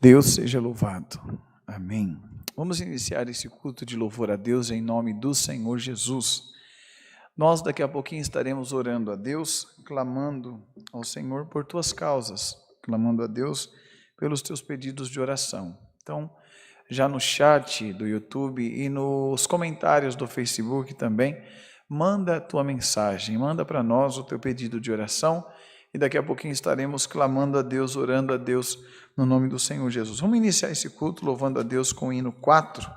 Deus seja louvado. Amém. Vamos iniciar esse culto de louvor a Deus em nome do Senhor Jesus. Nós daqui a pouquinho estaremos orando a Deus, clamando ao Senhor por tuas causas, clamando a Deus pelos teus pedidos de oração. Então, já no chat do YouTube e nos comentários do Facebook também, manda a tua mensagem, manda para nós o teu pedido de oração e daqui a pouquinho estaremos clamando a Deus, orando a Deus no nome do Senhor Jesus. Vamos iniciar esse culto louvando a Deus com o hino 4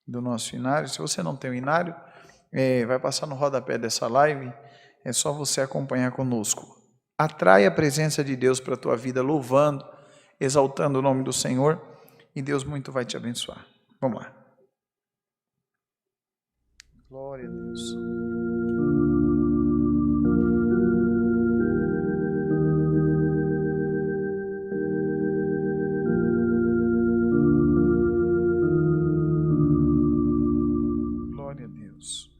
do nosso inário. Se você não tem o inário, vai passar no rodapé dessa live, é só você acompanhar conosco. Atrai a presença de Deus para a tua vida, louvando, exaltando o nome do Senhor, e Deus muito vai te abençoar. Vamos lá. Glória a Deus. Glória a Deus.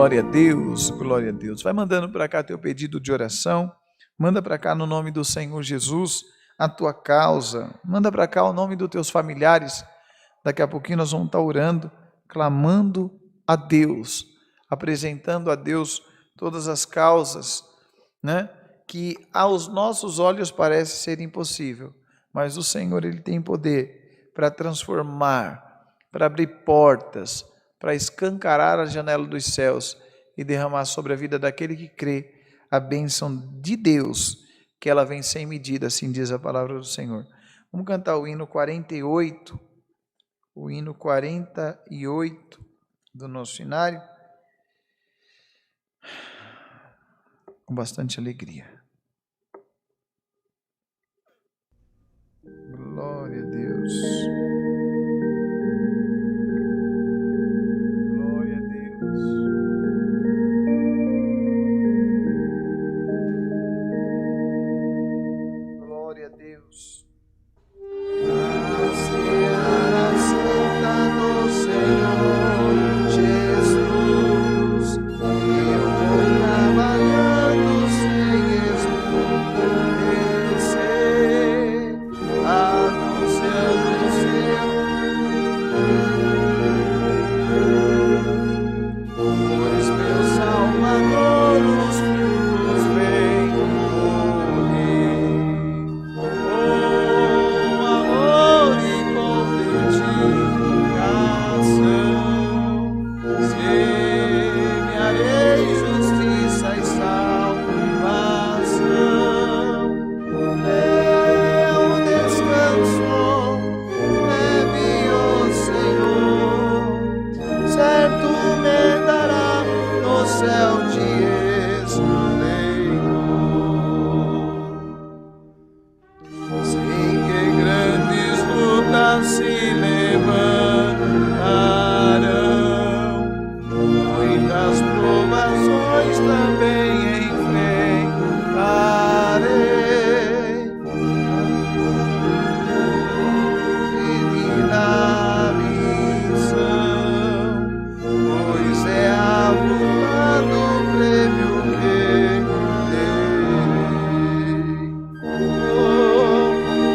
Glória a Deus, glória a Deus. Vai mandando para cá teu pedido de oração, manda para cá no nome do Senhor Jesus a tua causa, manda para cá o nome dos teus familiares. Daqui a pouquinho nós vamos estar orando, clamando a Deus, apresentando a Deus todas as causas, né, que aos nossos olhos parece ser impossível, mas o Senhor ele tem poder para transformar, para abrir portas, para escancarar a janela dos céus e derramar sobre a vida daquele que crê a bênção de Deus, que ela vem sem medida, assim diz a palavra do Senhor. Vamos cantar o hino 48, o hino 48 do nosso cenário, com bastante alegria. Glória a Deus. Glória a Deus. Glória a Deus. A Seara Santa do Senhor Jesus, eu vou trabalhando sem esmorecer, anunciando o seu, pois meu Salvador os frutos vem colher. Amor e com dedicação, semearei justiça e salvação. Meu descanso leve, ó Senhor, certo me dará no céu de esplendor. Sei que grandes lutas se levantarão, muitas provações também enfrentarei. Divina missão, pois é avultado o prêmio que terei.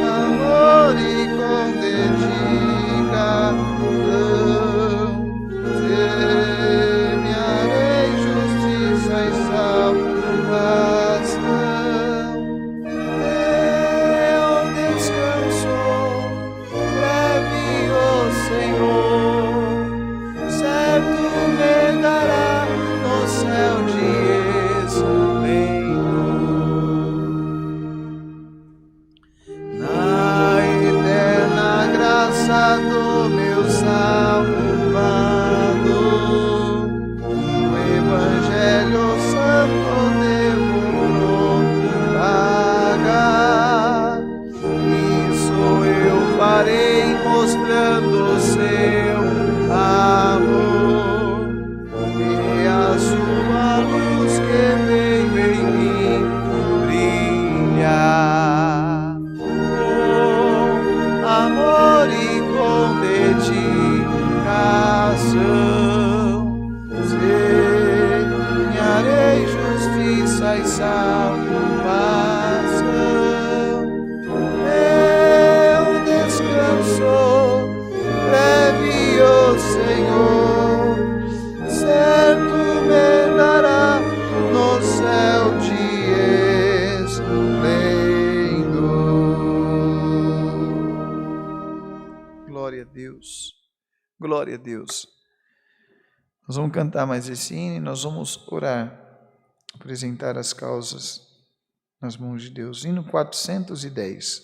Amor e com dedicação, semearei justiça e salvação. Meu descanso leve, ó Senhor, certo me dará no céu de esplendor. Na eterna graça do meu Salvador, o Evangelho Santo devo propagar. Isso eu farei mostrando o seu amor e a sua luz que veio em mim brilhar. Com amor e com dedicação, semearei justiça e salvação. Meu descanso leve, ó Senhor, certo me dará no céu de esplendor. Glória a Deus. Glória a Deus. Nós vamos cantar mais esse hino e nós vamos orar, apresentar as causas nas mãos de Deus. Hino 410.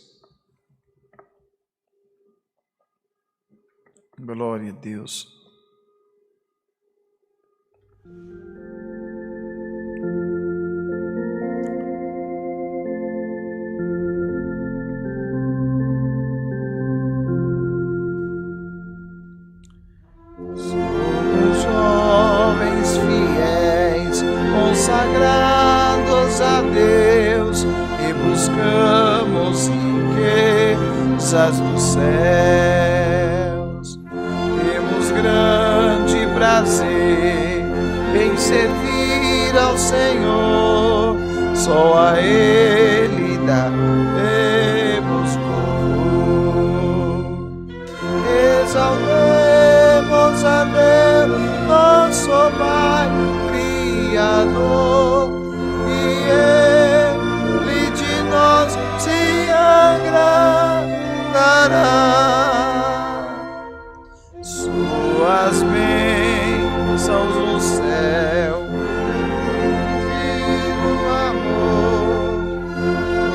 Glória a Deus. Somos jovens fiéis, consagrados a Deus, e buscamos riquezas dos céus. Temos grande prazer em servir ao Senhor, só a Ele daremos louvor. Exaltemos a Deus, nosso Pai Criador, e Ele de nós se agradará. Suas bênçãos no céu, vivo amor,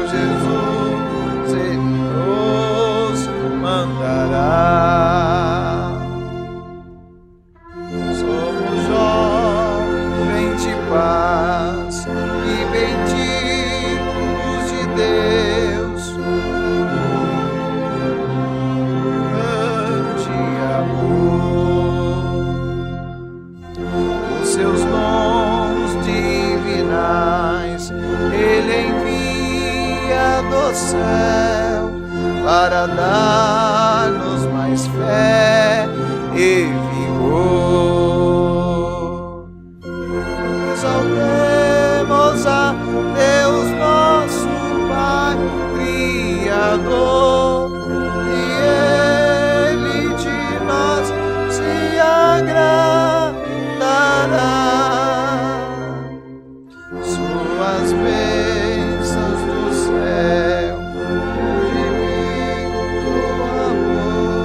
o céu, para dar-nos mais fé e vigor. Exaltemos a Deus nosso Pai, Criador, e Ele de nós se agradará. Suas bênçãos do céu, divino amor.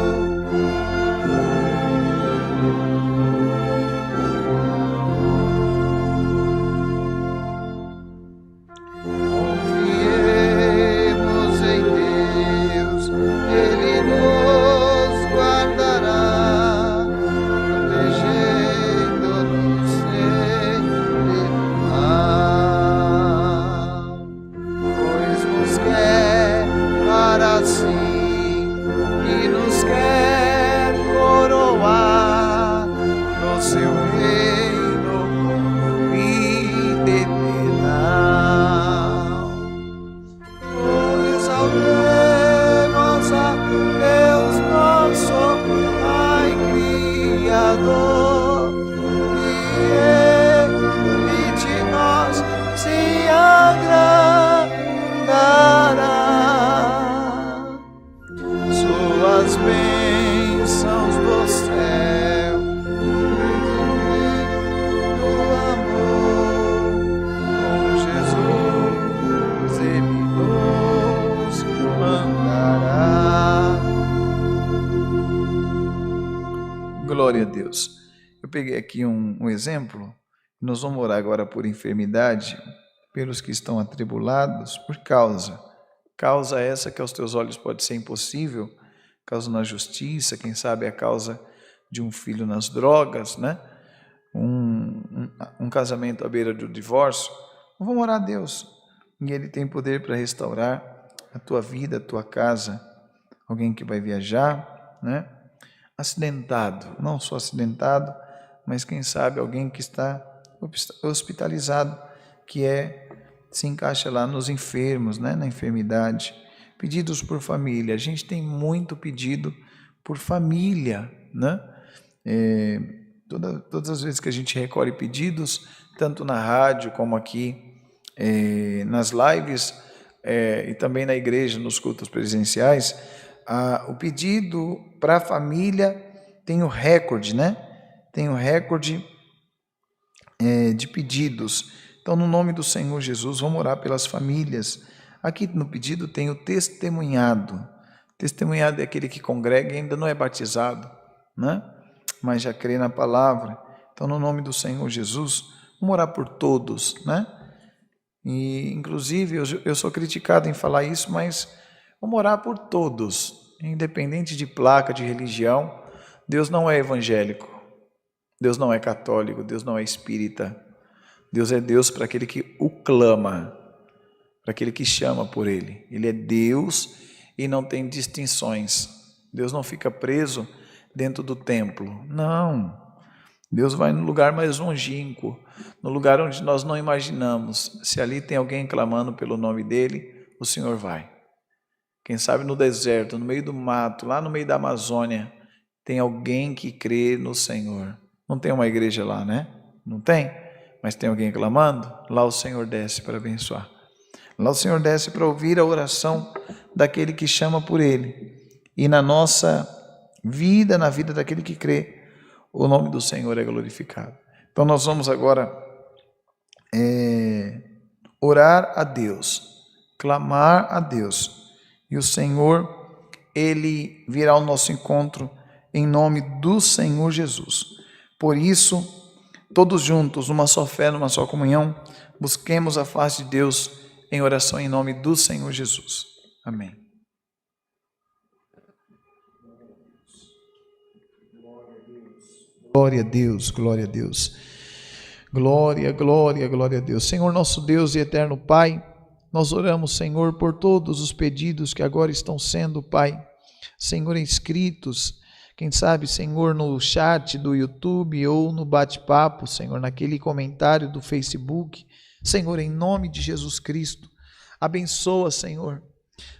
Confiemos em Deus, Ele nos guardará, protegendo-nos sempre do mal, pois nos quer para si e nos quer coroar no seu reino com vida eternal. Exaltemos a Deus nosso Pai Criador, e Ele de nós se agradará. Suas bênçãos do céu, do amor, com Jesus Ele nos mandará. Glória a Deus. Eu peguei aqui um exemplo. Nós vamos orar agora por enfermidade, pelos que estão atribulados, por causa essa que aos teus olhos pode ser impossível, causa na justiça, quem sabe a causa de um filho nas drogas, né? Um casamento à beira do divórcio. Vamos orar a Deus, e Ele tem poder para restaurar a tua vida, a tua casa. Alguém que vai viajar, né? Acidentado, não só acidentado, mas quem sabe alguém que está hospitalizado, que se encaixa lá nos enfermos, né? Na enfermidade. Pedidos por família, a gente tem muito pedido por família, né? Todas as vezes que a gente recolhe pedidos, tanto na rádio como aqui nas lives e também na igreja, nos cultos presenciais, o pedido para a família tem o recorde, né? Tem o recorde de pedidos. Então, no nome do Senhor Jesus, vamos orar pelas famílias. Aqui no pedido tem o testemunhado. Testemunhado é aquele que congrega e ainda não é batizado, né? Mas já crê na palavra. Então, no nome do Senhor Jesus, vamos orar por todos, né? E, inclusive, eu sou criticado em falar isso, mas vamos orar por todos, independente de placa, de religião. Deus não é evangélico, Deus não é católico, Deus não é espírita. Deus é Deus para aquele que o clama, para aquele que chama por Ele. Ele é Deus e não tem distinções. Deus não fica preso dentro do templo. Não. Deus vai no lugar mais longínquo, no lugar onde nós não imaginamos. Se ali tem alguém clamando pelo nome dEle, o Senhor vai. Quem sabe no deserto, no meio do mato, lá no meio da Amazônia, tem alguém que crê no Senhor. Não tem uma igreja lá, né? Não tem? Mas tem alguém clamando? Lá o Senhor desce para abençoar. Lá o Senhor desce para ouvir a oração daquele que chama por Ele. E na nossa vida, na vida daquele que crê, o nome do Senhor é glorificado. Então nós vamos agora orar a Deus, clamar a Deus. E o Senhor, Ele virá ao nosso encontro em nome do Senhor Jesus. Por isso, todos juntos, numa só fé, numa só comunhão, busquemos a face de Deus em oração em nome do Senhor Jesus. Amém. Glória a Deus, glória a Deus. Glória, glória, glória a Deus. Senhor nosso Deus e eterno Pai, nós oramos, Senhor, por todos os pedidos que agora estão sendo, Pai, Senhor, inscritos, quem sabe, Senhor, no chat do YouTube ou no bate-papo, Senhor, naquele comentário do Facebook. Senhor, em nome de Jesus Cristo, abençoa, Senhor,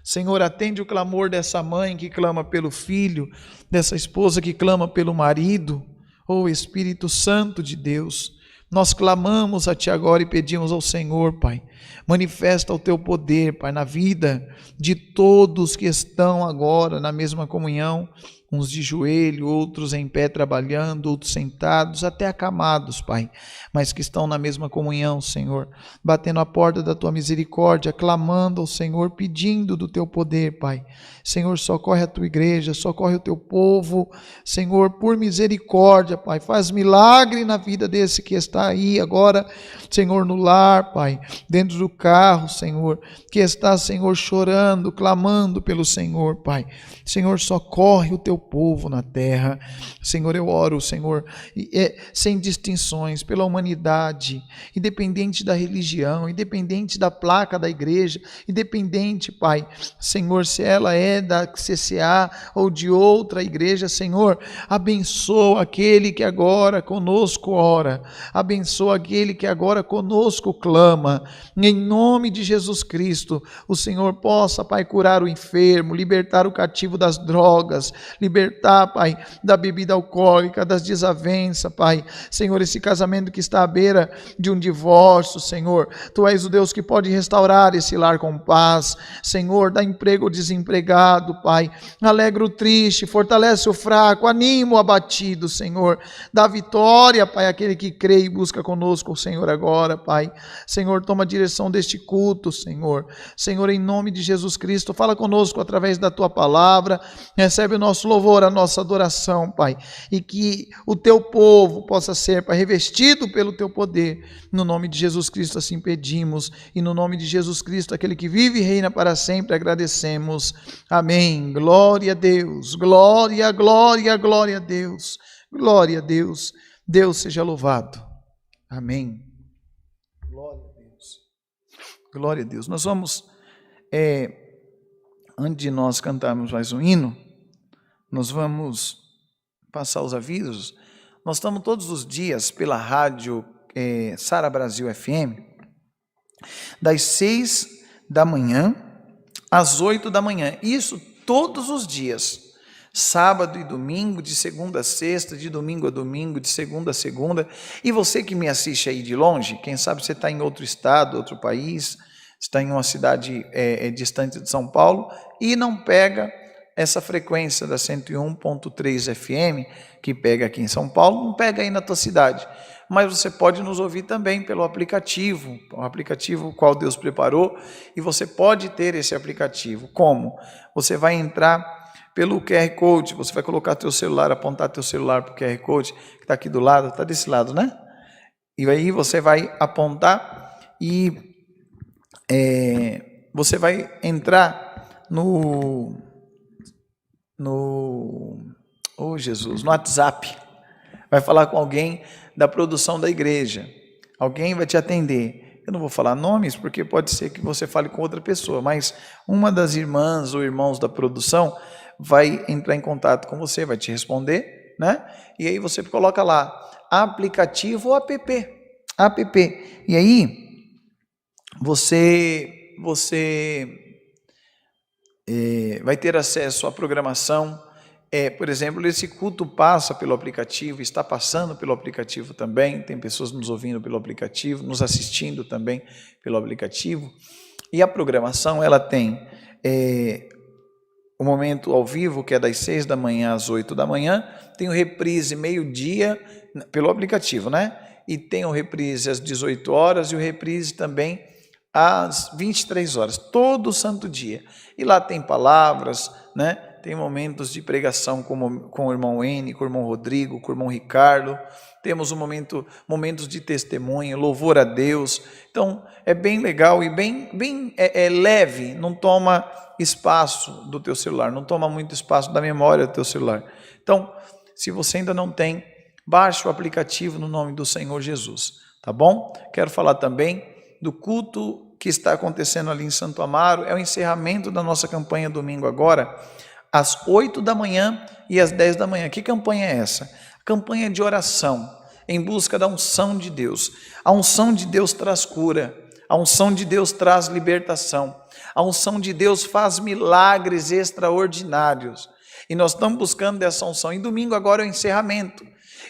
Senhor, atende o clamor dessa mãe que clama pelo filho, dessa esposa que clama pelo marido. Oh Espírito Santo de Deus, nós clamamos a Ti agora e pedimos ao Senhor, Pai, manifesta o Teu poder, Pai, na vida de todos que estão agora na mesma comunhão, uns de joelho, outros em pé trabalhando, outros sentados, até acamados, Pai, mas que estão na mesma comunhão, Senhor, batendo a porta da Tua misericórdia, clamando ao Senhor, pedindo do Teu poder, Pai. Senhor, socorre a Tua igreja, socorre o Teu povo, Senhor, por misericórdia, Pai, faz milagre na vida desse que está aí agora, Senhor, no lar, Pai, dentro do carro, Senhor, que está, Senhor, chorando, clamando pelo Senhor, Pai. Senhor, socorre o Teu povo na terra. Senhor, eu oro, Senhor, sem distinções, pela humanidade, independente da religião, independente da placa da igreja, independente, Pai, Senhor, se ela é da CCA ou de outra igreja, Senhor, abençoa aquele que agora conosco ora, abençoa aquele que agora conosco clama, em nome de Jesus Cristo. O Senhor possa, Pai, curar o enfermo, libertar o cativo das drogas, libertar, Pai, da bebida alcoólica, das desavenças, Pai. Senhor, esse casamento que está à beira de um divórcio, Senhor, Tu és o Deus que pode restaurar esse lar com paz. Senhor, dá emprego ao desempregado, Pai. Alegra o triste, fortalece o fraco, anima o abatido, Senhor. Dá vitória, Pai, àquele que crê e busca conosco, o Senhor, agora, Pai. Senhor, toma a direção deste culto, Senhor. Senhor, em nome de Jesus Cristo, fala conosco através da Tua palavra. Recebe o nosso louvor, a nossa adoração, Pai. E que o Teu povo possa ser, Pai, revestido pelo Teu poder. No nome de Jesus Cristo assim pedimos. E no nome de Jesus Cristo, aquele que vive e reina para sempre, agradecemos. Amém. Glória a Deus. Glória, glória, glória a Deus. Glória a Deus. Deus seja louvado. Amém. Glória a Deus. Glória a Deus. Nós vamos, antes de nós cantarmos mais um hino, nós vamos passar os avisos. Nós estamos todos os dias pela rádio Sara Brasil FM, das 6 da manhã às 8 da manhã. Isso todos os dias, sábado e domingo, de segunda a sexta, de domingo a domingo, de segunda a segunda. E você que me assiste aí de longe, quem sabe você está em outro estado, outro país, está em uma cidade distante de São Paulo e não pega essa frequência da 101.3 FM, que pega aqui em São Paulo, não pega aí na tua cidade. Mas você pode nos ouvir também pelo aplicativo, o aplicativo qual Deus preparou, e você pode ter esse aplicativo. Como? Você vai entrar pelo QR Code, você vai colocar teu celular, apontar teu celular para o QR Code, que está aqui do lado, está desse lado, né? E aí você vai apontar e você vai entrar no WhatsApp, vai falar com alguém da produção da igreja, alguém vai te atender. Eu não vou falar nomes, porque pode ser que você fale com outra pessoa, mas uma das irmãs ou irmãos da produção vai entrar em contato com você, vai te responder, né? E aí você coloca lá, aplicativo ou app, e aí você vai ter acesso à programação. Por exemplo, esse culto passa pelo aplicativo, está passando pelo aplicativo também, tem pessoas nos ouvindo pelo aplicativo, nos assistindo também pelo aplicativo. E a programação, ela tem o momento ao vivo, que é das 6 da manhã às 8 da manhã, tem o reprise meio-dia pelo aplicativo, né? E tem o reprise às 18 horas e o reprise também às 23 horas, todo santo dia. E lá tem palavras, né? Tem momentos de pregação com o irmão N, com o irmão Rodrigo, com o irmão Ricardo. Temos momentos de testemunho, louvor a Deus. Então, é bem legal e bem leve, não toma espaço do teu celular, não toma muito espaço da memória do teu celular. Então, se você ainda não tem, baixe o aplicativo no nome do Senhor Jesus, tá bom? Quero falar também do culto que está acontecendo ali em Santo Amaro. É o encerramento da nossa campanha domingo agora, às 8 da manhã e às 10 da manhã. Que campanha é essa? A campanha de oração, em busca da unção de Deus. A unção de Deus traz cura, A unção de Deus traz libertação. A unção de Deus faz milagres extraordinários. E nós estamos buscando dessa unção. E domingo agora é o encerramento.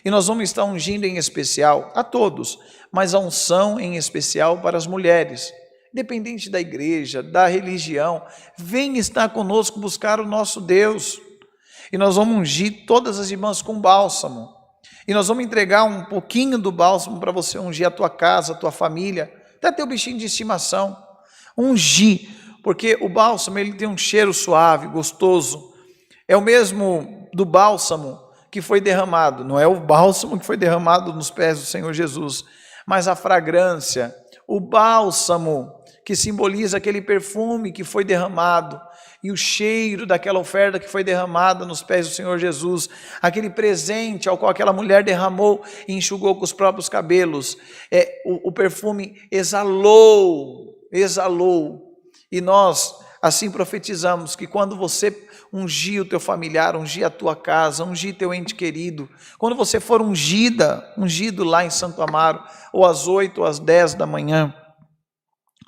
E nós vamos estar ungindo em especial a todos, mas a unção em especial para as mulheres. Independente da igreja, da religião, vem estar conosco buscar o nosso Deus. E nós vamos ungir todas as irmãs com bálsamo. E nós vamos entregar um pouquinho do bálsamo para você ungir a tua casa, a tua família, até teu bichinho de estimação. Ungir, porque o bálsamo ele tem um cheiro suave, gostoso. É o mesmo do bálsamo que foi derramado. Não é o bálsamo que foi derramado nos pés do Senhor Jesus, mas a fragrância, o bálsamo que simboliza aquele perfume que foi derramado, e o cheiro daquela oferta que foi derramada nos pés do Senhor Jesus, aquele presente ao qual aquela mulher derramou e enxugou com os próprios cabelos, o perfume exalou, e nós assim profetizamos que quando você ungir o teu familiar, ungir a tua casa, ungir teu ente querido, quando você for ungido lá em Santo Amaro, ou às 8 ou às 10 da manhã,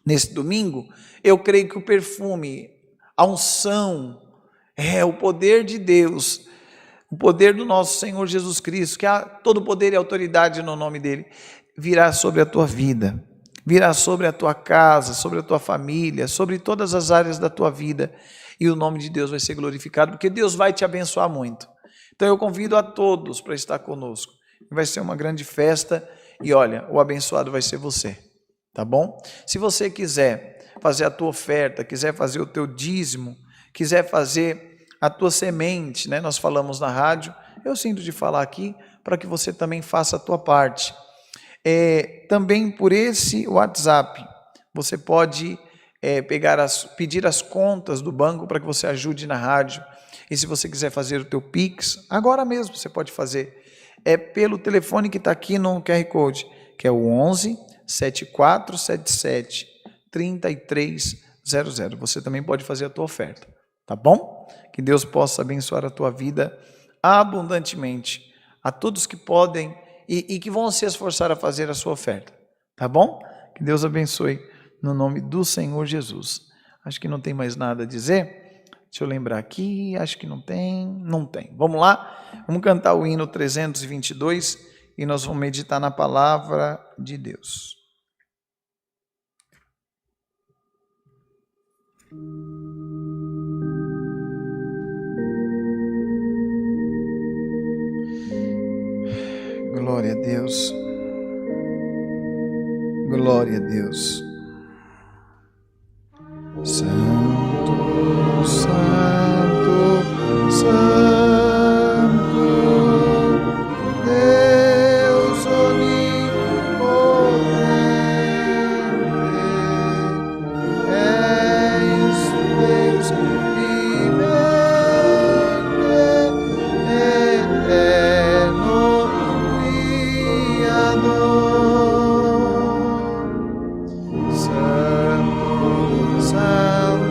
nesse domingo, eu creio que o perfume, a unção, o poder de Deus, o poder do nosso Senhor Jesus Cristo, que há todo poder e autoridade no nome dele, virá sobre a tua vida, virá sobre a tua casa, sobre a tua família, sobre todas as áreas da tua vida, e o nome de Deus vai ser glorificado, porque Deus vai te abençoar muito. Então eu convido a todos para estar conosco. Vai ser uma grande festa, e olha, o abençoado vai ser você, tá bom? Se você quiser fazer a tua oferta, quiser fazer o teu dízimo, quiser fazer a tua semente, né? Nós falamos na rádio, eu sinto de falar aqui, para que você também faça a tua parte. Também por esse WhatsApp, você pode pedir as contas do banco para que você ajude na rádio. E se você quiser fazer o teu Pix, agora mesmo você pode fazer. Pelo telefone que está aqui no QR Code, que é o 11 7477 3300. Você também pode fazer a tua oferta, tá bom? Que Deus possa abençoar a tua vida abundantemente, a todos que podem e que vão se esforçar a fazer a sua oferta, tá bom? Que Deus abençoe no nome do Senhor Jesus. Acho que não tem mais nada a dizer. Deixa eu lembrar aqui, acho que não tem. Vamos lá? Vamos cantar o hino 322 e nós vamos meditar na palavra de Deus. Glória a Deus. Glória a Deus. Santo, Santo, Santo, Deus onipotente, és Deus vivente, eterno Criador. Santo, Santo,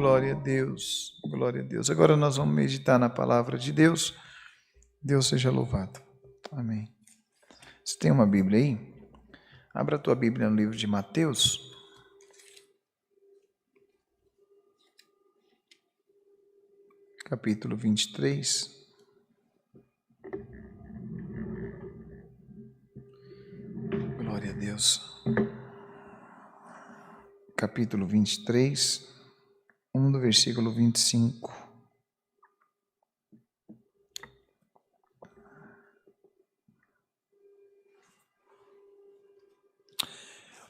Glória a Deus, glória a Deus. Agora nós vamos meditar na palavra de Deus. Deus seja louvado. Amém. Você tem uma Bíblia aí? Abra a tua Bíblia no livro de Mateus. Capítulo 23. Glória a Deus. Capítulo 23, do versículo 25.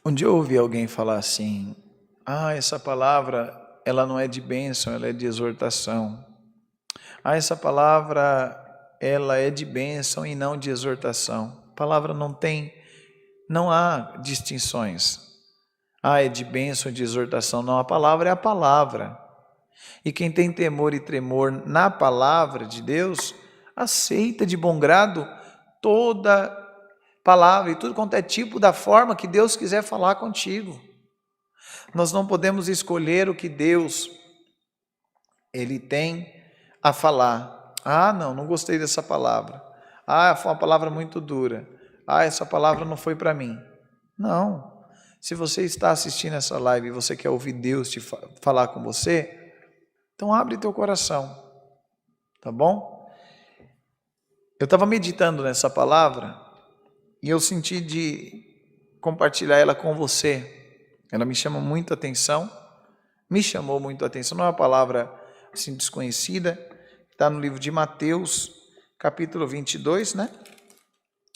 Um dia eu ouvi alguém falar assim: essa palavra, ela não é de bênção, ela é de exortação. Essa palavra, ela é de bênção e não de exortação. A palavra não há distinções. É de bênção, de exortação. Não, a palavra é a palavra. E quem tem temor e tremor na palavra de Deus, aceita de bom grado toda palavra e tudo quanto é tipo da forma que Deus quiser falar contigo. Nós não podemos escolher o que Deus Ele tem a falar. Não gostei dessa palavra. Foi uma palavra muito dura. Essa palavra não foi para mim. Não. Se você está assistindo essa live e você quer ouvir Deus te falar com você, então abre teu coração, tá bom? Eu estava meditando nessa palavra e eu senti de compartilhar ela com você. Ela me chamou muito a atenção, não é uma palavra assim desconhecida, está no livro de Mateus, capítulo 22,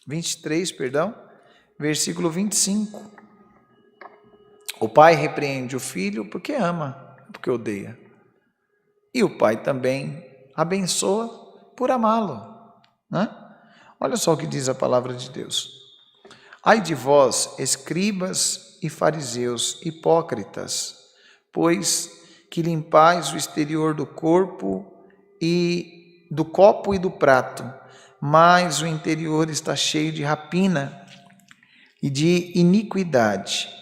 23, versículo 25. O pai repreende o filho porque ama, porque odeia. E o pai também abençoa por amá-lo. Olha só o que diz a palavra de Deus. Ai de vós, escribas e fariseus, hipócritas, pois que limpais o exterior do corpo e do copo e do prato, mas o interior está cheio de rapina e de iniquidade.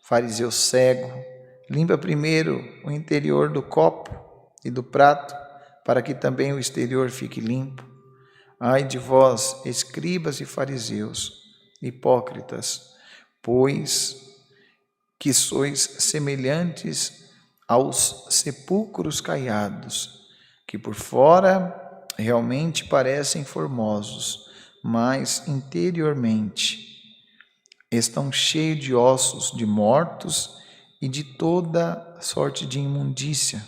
Fariseu cego, limpa primeiro o interior do copo e do prato, para que também o exterior fique limpo. Ai de vós, escribas e fariseus, hipócritas, pois que sois semelhantes aos sepulcros caiados, que por fora realmente parecem formosos, mas interiormente estão cheios de ossos de mortos e de toda sorte de imundícia.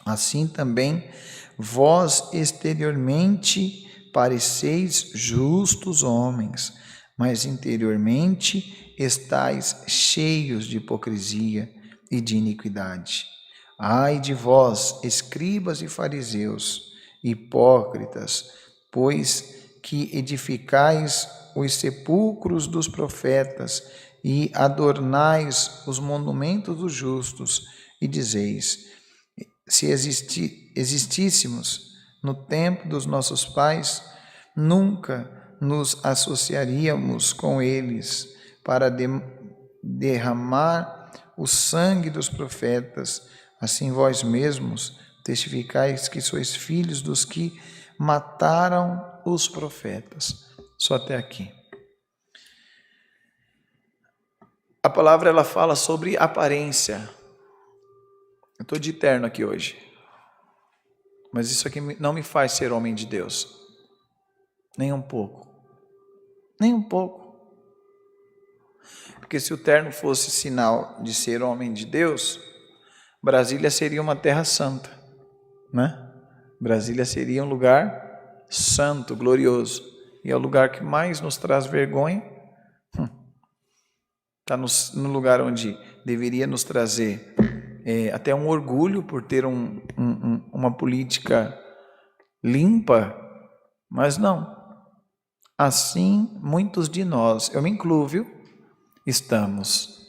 Assim também vós exteriormente pareceis justos homens, mas interiormente estáis cheios de hipocrisia e de iniquidade. Ai de vós, escribas e fariseus, hipócritas, pois que edificais os sepulcros dos profetas e adornais os monumentos dos justos, e dizeis: se existíssemos no tempo dos nossos pais, nunca nos associaríamos com eles para derramar o sangue dos profetas. Assim vós mesmos testificais que sois filhos dos que mataram os profetas. Só até aqui. A palavra ela fala sobre aparência. Eu estou de terno aqui hoje. Mas isso aqui não me faz ser homem de Deus. Nem um pouco. Nem um pouco. Porque se o terno fosse sinal de ser homem de Deus, Brasília seria uma terra santa, Brasília seria um lugar santo, glorioso. E é o lugar que mais nos traz vergonha. Está no lugar onde deveria nos trazer até um orgulho por ter uma política limpa, mas não. Assim, muitos de nós, eu me incluo, estamos.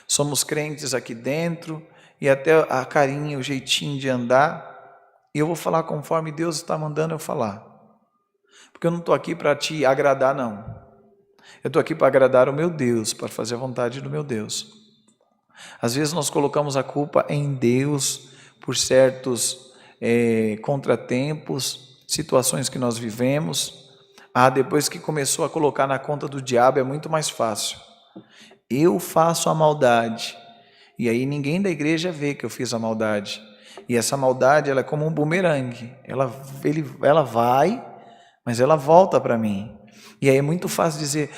Somos crentes aqui dentro e até a carinha, o jeitinho de andar, e eu vou falar conforme Deus está mandando eu falar. Porque eu não estou aqui para te agradar, não. Eu estou aqui para agradar o meu Deus, para fazer a vontade do meu Deus. Às vezes nós colocamos a culpa em Deus por certos contratempos, situações que nós vivemos. Depois que começou a colocar na conta do diabo é muito mais fácil. Eu faço a maldade e aí ninguém da igreja vê que eu fiz a maldade. E essa maldade ela é como um bumerangue. Ela vai, mas ela volta para mim. E aí é muito fácil dizer,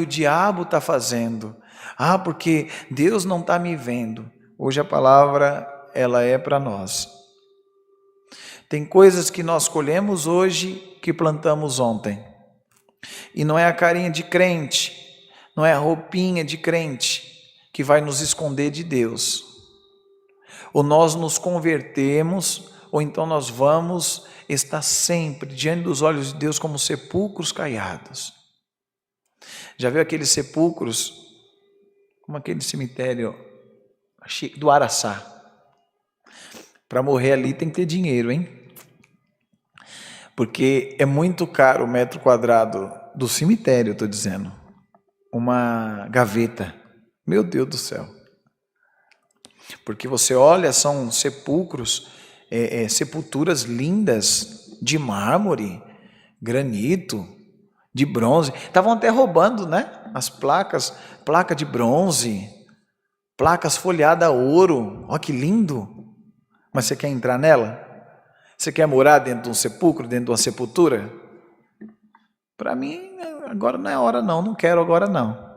o diabo está fazendo. Porque Deus não está me vendo. Hoje a palavra ela é para nós. Tem coisas que nós colhemos hoje que plantamos ontem. E não é a carinha de crente, não é a roupinha de crente que vai nos esconder de Deus. Ou nós nos convertemos, ou então nós vamos estar sempre diante dos olhos de Deus como sepulcros caiados. Já viu aqueles sepulcros, como aquele cemitério do Araçá? Para morrer ali tem que ter dinheiro, hein? Porque é muito caro o metro quadrado do cemitério, estou dizendo. Uma gaveta. Meu Deus do céu. Porque você olha, são sepulcros, sepulturas lindas, de mármore, granito, de bronze. Estavam até roubando, né? As placas, placa de bronze, placas folhadas a ouro. Olha que lindo. Mas você quer entrar nela? Você quer morar dentro de um sepulcro, dentro de uma sepultura? Para mim, agora não é hora não quero agora não.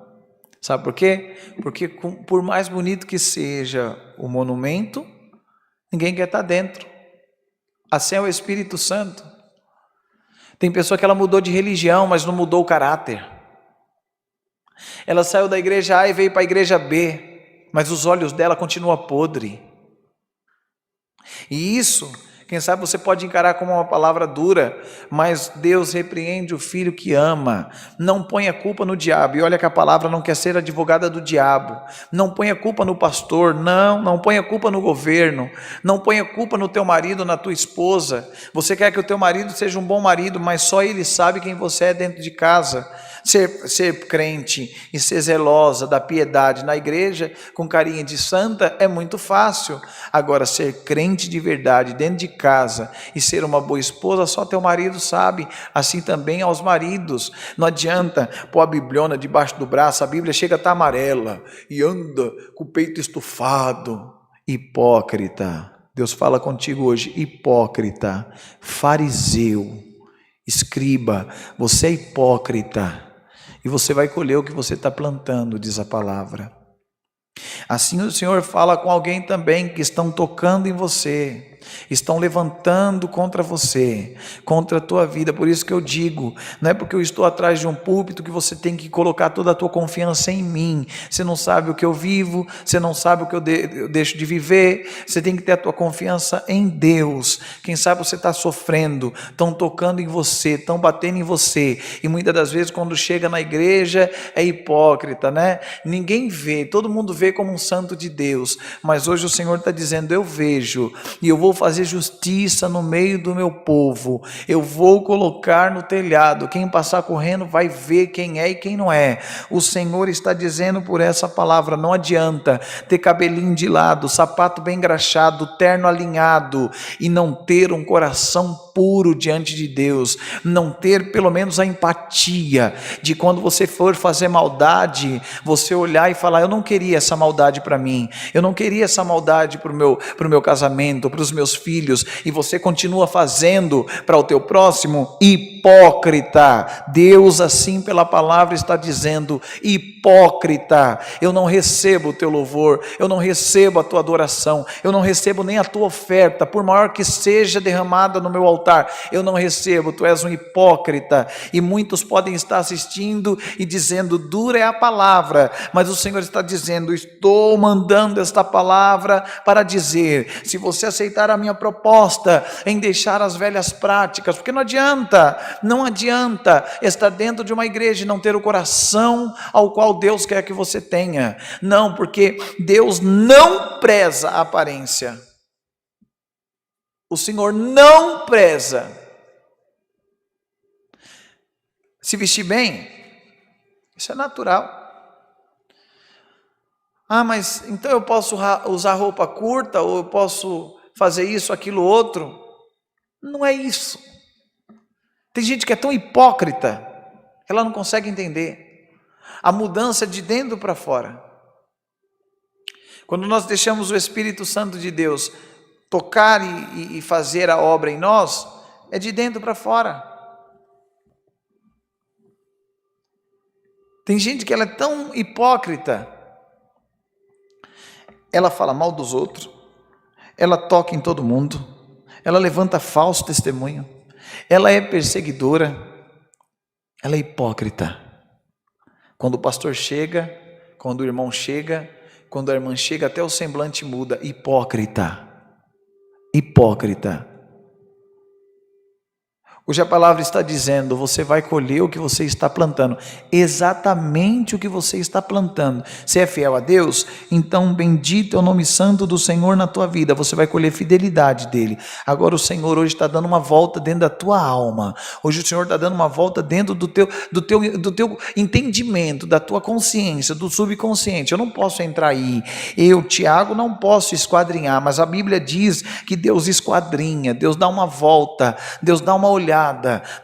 Sabe por quê? Porque por mais bonito que seja o monumento, ninguém quer estar dentro. Assim é o Espírito Santo. Tem pessoa que ela mudou de religião, mas não mudou o caráter. Ela saiu da igreja A e veio para a igreja B, mas os olhos dela continuam podres. E isso, quem sabe você pode encarar como uma palavra dura, mas Deus repreende o filho que ama. Não ponha culpa no diabo. E olha que a palavra não quer ser advogada do diabo. Não ponha culpa no pastor, não ponha culpa no governo. Não ponha culpa no teu marido, na tua esposa. Você quer que o teu marido seja um bom marido, mas só ele sabe quem você é dentro de casa. Ser crente e ser zelosa da piedade na igreja, com carinha de santa, é muito fácil. Agora, ser crente de verdade dentro de casa e ser uma boa esposa, só teu marido sabe. Assim também aos maridos. Não adianta pôr a bibliona debaixo do braço, a Bíblia chega a estar amarela e anda com o peito estufado. Hipócrita. Deus fala contigo hoje, hipócrita, fariseu, escriba, você é hipócrita. E você vai colher o que você está plantando, diz a palavra. Assim o Senhor fala com alguém também que estão tocando em você, estão levantando contra você, contra a tua vida. Por isso que eu digo, não é porque eu estou atrás de um púlpito que você tem que colocar toda a tua confiança em mim. Você não sabe o que eu vivo, você não sabe o que eu deixo de viver, você tem que ter a tua confiança em Deus. Quem sabe você está sofrendo, estão tocando em você, estão batendo em você, e muitas das vezes quando chega na igreja é hipócrita, né? Ninguém vê, todo mundo vê como um santo de Deus, mas hoje o Senhor está dizendo, eu vejo, e eu vou fazer justiça no meio do meu povo, eu vou colocar no telhado, quem passar correndo vai ver quem é e quem não é. O Senhor está dizendo por essa palavra, não adianta ter cabelinho de lado, sapato bem engraxado, terno alinhado, e não ter um coração puro diante de Deus, não ter pelo menos a empatia, de quando você for fazer maldade, você olhar e falar, eu não queria essa maldade para mim, eu não queria essa maldade para o meu casamento, para os meus filhos, e você continua fazendo para o teu próximo. Hipócrita. Deus assim pela palavra está dizendo, hipócrita, eu não recebo o teu louvor, eu não recebo a tua adoração, eu não recebo nem a tua oferta, por maior que seja derramada no meu altar, eu não recebo. Tu és um hipócrita. E muitos podem estar assistindo e dizendo, dura é a palavra, mas o Senhor está dizendo, estou mandando esta palavra para dizer, se você aceitar a minha proposta em deixar as velhas práticas, porque não adianta estar dentro de uma igreja e não ter o coração ao qual Deus quer que você tenha. Não, porque Deus não preza a aparência. O Senhor não preza. Se vestir bem, isso é natural. Ah, mas então eu posso usar roupa curta, ou eu posso fazer isso, aquilo, outro. Não é isso. Tem gente que é tão hipócrita, ela não consegue entender a mudança de dentro para fora. Quando nós deixamos o Espírito Santo de Deus tocar e fazer a obra em nós, é de dentro para fora. Tem gente que ela é tão hipócrita, ela fala mal dos outros, ela toca em todo mundo, ela levanta falso testemunho, ela é perseguidora, ela é hipócrita. Quando o pastor chega, quando o irmão chega, quando a irmã chega, até o semblante muda. Hipócrita. Hipócrita. Hoje a palavra está dizendo, você vai colher o que você está plantando, exatamente o que você está plantando. Se é fiel a Deus, então bendito é o nome santo do Senhor na tua vida, você vai colher fidelidade dele. Agora o Senhor hoje está dando uma volta dentro da tua alma, hoje o Senhor está dando uma volta dentro do teu entendimento, da tua consciência, do subconsciente. Eu não posso entrar aí, eu, Tiago, não posso esquadrinhar, mas a Bíblia diz que Deus esquadrinha, Deus dá uma volta, Deus dá uma olhada,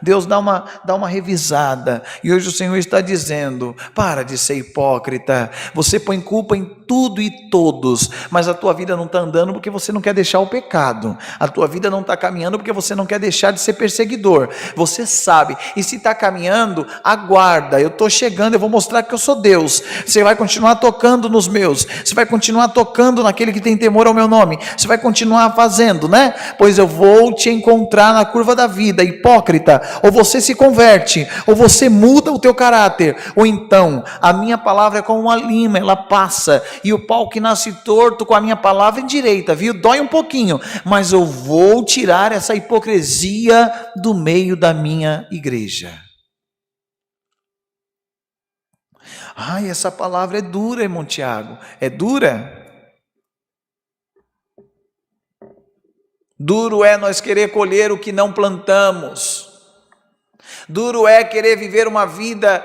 Deus dá uma revisada, e hoje o Senhor está dizendo, para de ser hipócrita, você põe culpa em tudo e todos, mas a tua vida não está andando porque você não quer deixar o pecado, a tua vida não está caminhando porque você não quer deixar de ser perseguidor, você sabe, e se está caminhando, aguarda, eu estou chegando, eu vou mostrar que eu sou Deus, você vai continuar tocando nos meus, você vai continuar tocando naquele que tem temor ao meu nome, você vai continuar fazendo, né? Pois eu vou te encontrar na curva da vida, hipócrita, ou você se converte, ou você muda o teu caráter, ou então, a minha palavra é como uma lima, ela passa, e o pau que nasce torto com a minha palavra endireita, viu? Dói um pouquinho, mas eu vou tirar essa hipocrisia do meio da minha igreja. Ai, essa palavra é dura, irmão Tiago, é dura? Duro é nós querer colher o que não plantamos. Duro é querer viver uma vida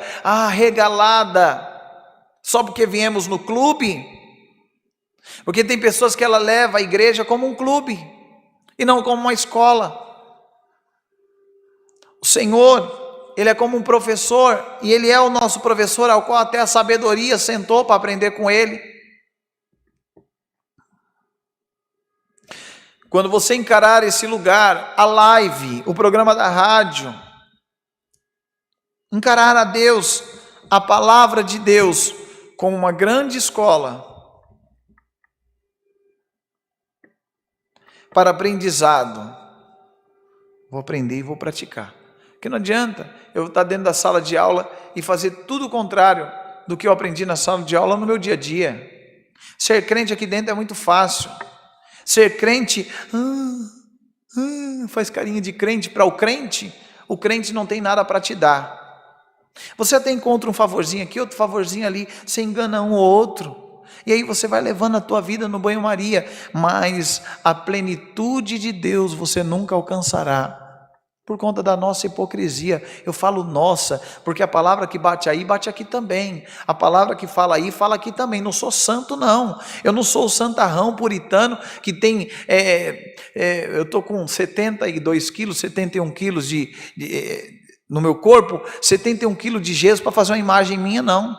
regalada, só porque viemos no clube. Porque tem pessoas que ela leva a igreja como um clube, e não como uma escola. O Senhor, Ele é como um professor, e Ele é o nosso professor, ao qual até a sabedoria sentou para aprender com Ele. Quando você encarar esse lugar, a live, o programa da rádio, encarar a Deus, a palavra de Deus, como uma grande escola para aprendizado. Vou aprender e vou praticar. Porque não adianta eu estar dentro da sala de aula e fazer tudo o contrário do que eu aprendi na sala de aula no meu dia a dia. Ser crente aqui dentro é muito fácil. Ser crente, faz carinha de crente para o crente não tem nada para te dar. Você até encontra um favorzinho aqui, outro favorzinho ali, você engana um ou outro, e aí você vai levando a tua vida no banho-maria, mas a plenitude de Deus você nunca alcançará, por conta da nossa hipocrisia. Eu falo nossa, porque a palavra que bate aí, bate aqui também, a palavra que fala aí, fala aqui também. Não sou santo não, eu não sou o santarrão puritano, que tem, eu estou com 72 quilos, 71 quilos no meu corpo, 71 quilos de gesso para fazer uma imagem minha, não,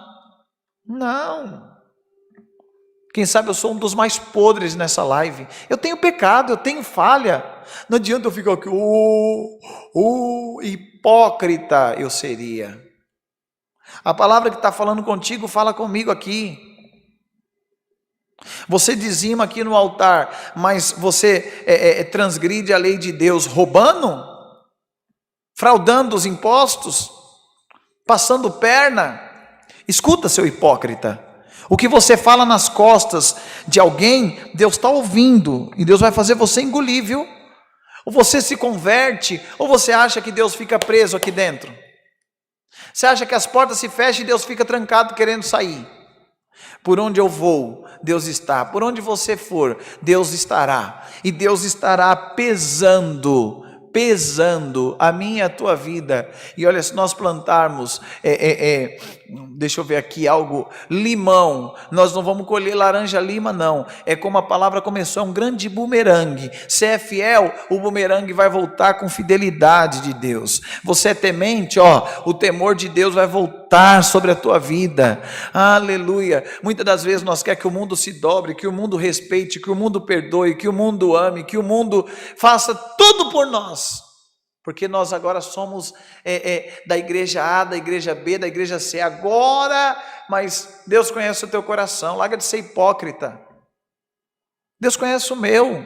quem sabe eu sou um dos mais podres nessa live, eu tenho pecado, eu tenho falha, não adianta eu ficar aqui, hipócrita eu seria. A palavra que está falando contigo, fala comigo aqui. Você dizima aqui no altar, mas você transgride a lei de Deus roubando? Fraudando os impostos? Passando perna? Escuta, seu hipócrita, o que você fala nas costas de alguém, Deus está ouvindo, e Deus vai fazer você engolir, viu? Ou você se converte, ou você acha que Deus fica preso aqui dentro? Você acha que as portas se fecham e Deus fica trancado querendo sair? Por onde eu vou, Deus está. Por onde você for, Deus estará. E Deus estará pesando a minha e a tua vida. E olha, se nós plantarmos deixa eu ver aqui algo, limão, nós não vamos colher laranja lima não, é como a palavra começou, é um grande bumerangue, se é fiel, o bumerangue vai voltar com fidelidade de Deus, você é temente, o temor de Deus vai voltar sobre a tua vida, aleluia. Muitas das vezes nós queremos que o mundo se dobre, que o mundo respeite, que o mundo perdoe, que o mundo ame, que o mundo faça tudo por nós, porque nós agora somos da igreja A, da igreja B, da igreja C, agora, mas Deus conhece o teu coração, larga de ser hipócrita, Deus conhece o meu,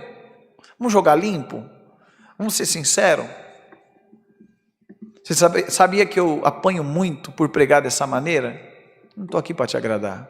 vamos jogar limpo, vamos ser sinceros. Você sabia que eu apanho muito por pregar dessa maneira? Não estou aqui para te agradar.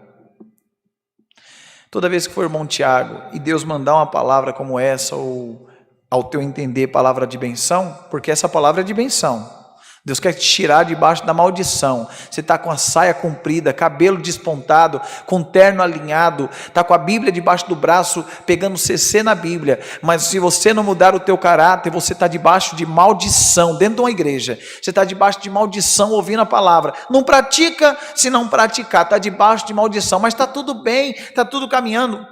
Toda vez que for irmão Tiago e Deus mandar uma palavra como essa, ou ao teu entender palavra de benção, porque essa palavra é de benção, Deus quer te tirar debaixo da maldição. Você está com a saia comprida, cabelo despontado, com terno alinhado, está com a Bíblia debaixo do braço, pegando CC na Bíblia, mas se você não mudar o teu caráter, você está debaixo de maldição, dentro de uma igreja, você está debaixo de maldição ouvindo a palavra, não pratica, se não praticar, está debaixo de maldição, mas está tudo bem, está tudo caminhando,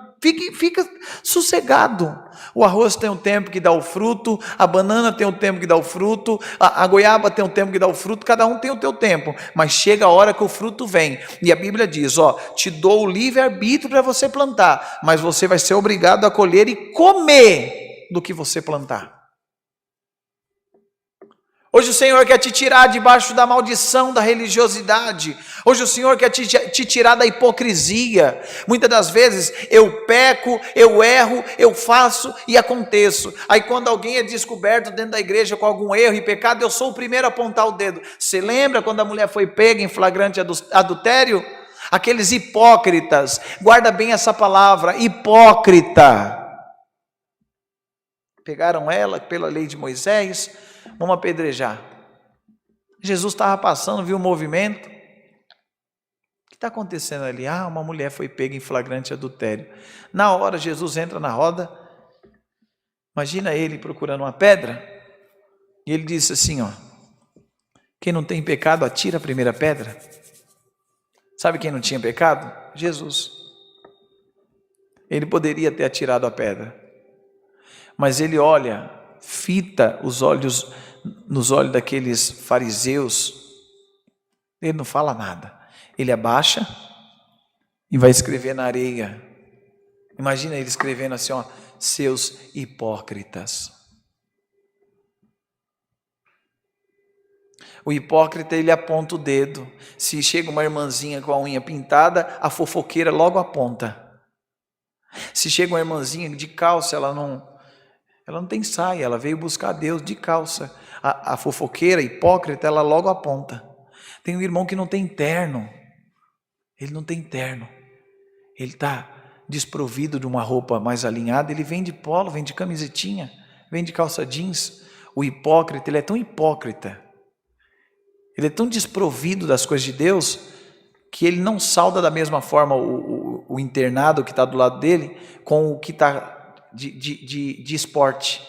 fica sossegado. O arroz tem um tempo que dá o fruto, a banana tem um tempo que dá o fruto, a goiaba tem um tempo que dá o fruto, cada um tem o teu tempo, mas chega a hora que o fruto vem, e a Bíblia diz, te dou o livre-arbítrio para você plantar, mas você vai ser obrigado a colher e comer do que você plantar. Hoje o Senhor quer te tirar debaixo da maldição da religiosidade. Hoje o Senhor quer te tirar da hipocrisia. Muitas das vezes eu peco, eu erro, eu faço e aconteço. Aí quando alguém é descoberto dentro da igreja com algum erro e pecado, eu sou o primeiro a apontar o dedo. Você lembra quando a mulher foi pega em flagrante adultério? Aqueles hipócritas, guarda bem essa palavra, hipócrita. Pegaram ela pela lei de Moisés, vamos apedrejar. Jesus estava passando, viu o movimento. O que está acontecendo ali? Uma mulher foi pega em flagrante adultério. Na hora Jesus entra na roda, imagina ele procurando uma pedra, e ele disse assim, quem não tem pecado atira a primeira pedra. Sabe quem não tinha pecado? Jesus. Ele poderia ter atirado a pedra, mas ele olha, fita os olhos nos olhos daqueles fariseus, ele não fala nada, ele abaixa e vai escrever na areia. Imagina ele escrevendo assim, seus hipócritas. O hipócrita, ele aponta o dedo. Se chega uma irmãzinha com a unha pintada, a fofoqueira logo aponta. Se chega uma irmãzinha de calça, ela não tem saia, ela veio buscar Deus de calça. A fofoqueira, hipócrita, ela logo aponta. Tem um irmão que não tem terno, ele não tem terno, ele está desprovido de uma roupa mais alinhada, ele vem de polo, vem de camisetinha, vem de calça jeans. O hipócrita, ele é tão hipócrita, ele é tão desprovido das coisas de Deus, que ele não sauda da mesma forma o internado que está do lado dele, com o que está de esporte,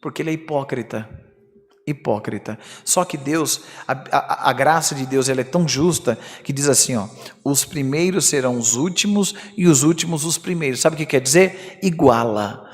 porque ele é hipócrita. Só que Deus, a graça de Deus, ela é tão justa, que diz assim, os primeiros serão os últimos, e os últimos os primeiros. Sabe o que quer dizer? Iguala.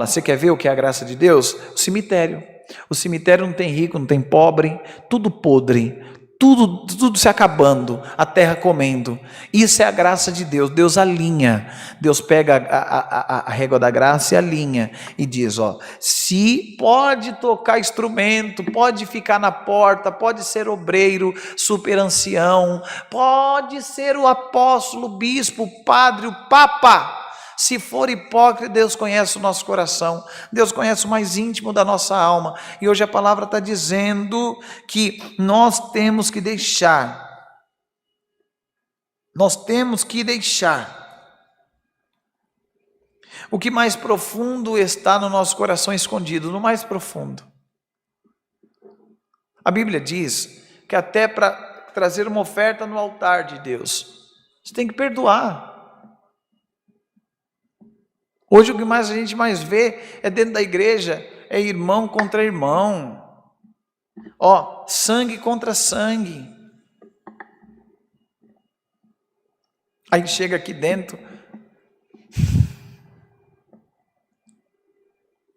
Você quer ver o que é a graça de Deus? O cemitério não tem rico, não tem pobre, tudo podre, tudo se acabando, a terra comendo. Isso é a graça de Deus. Deus alinha, Deus pega a régua da graça e alinha, e diz, se pode tocar instrumento, pode ficar na porta, pode ser obreiro, super ancião, pode ser o apóstolo, o bispo, o padre, o papa. Se for hipócrita, Deus conhece o nosso coração, Deus conhece o mais íntimo da nossa alma, e hoje a palavra está dizendo que nós temos que deixar, o que mais profundo está no nosso coração escondido, no mais profundo. A Bíblia diz que até para trazer uma oferta no altar de Deus, você tem que perdoar. Hoje o que a gente mais vê é dentro da igreja, é irmão contra irmão, sangue contra sangue. Aí chega aqui dentro,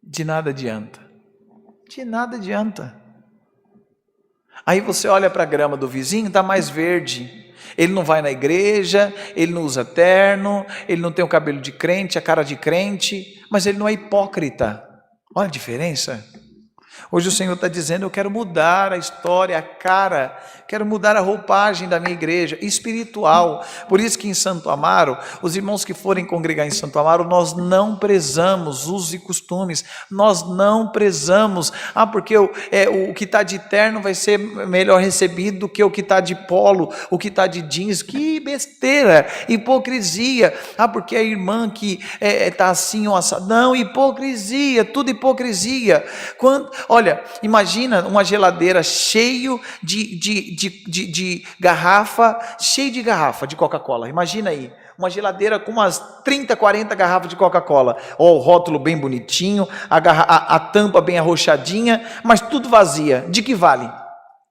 de nada adianta. De nada adianta. Aí você olha para a grama do vizinho, está mais verde. Ele não vai na igreja, ele não usa terno, ele não tem o cabelo de crente, a cara de crente, mas ele não é hipócrita. Olha a diferença. Hoje o Senhor está dizendo, eu quero mudar a história, a cara, quero mudar a roupagem da minha igreja, espiritual. Por isso que em Santo Amaro, os irmãos que forem congregar em Santo Amaro, nós não prezamos usos e costumes, nós não prezamos, porque o que está de terno vai ser melhor recebido do que o que está de polo, o que está de jeans. Que besteira, hipocrisia. Porque a irmã que está assim ou assado, não, hipocrisia, tudo hipocrisia. Olha, imagina uma geladeira cheio de garrafa, cheio de garrafa de Coca-Cola. Imagina aí, uma geladeira com umas 30, 40 garrafas de Coca-Cola. O rótulo bem bonitinho, a tampa bem arroxadinha, mas tudo vazia. De que vale?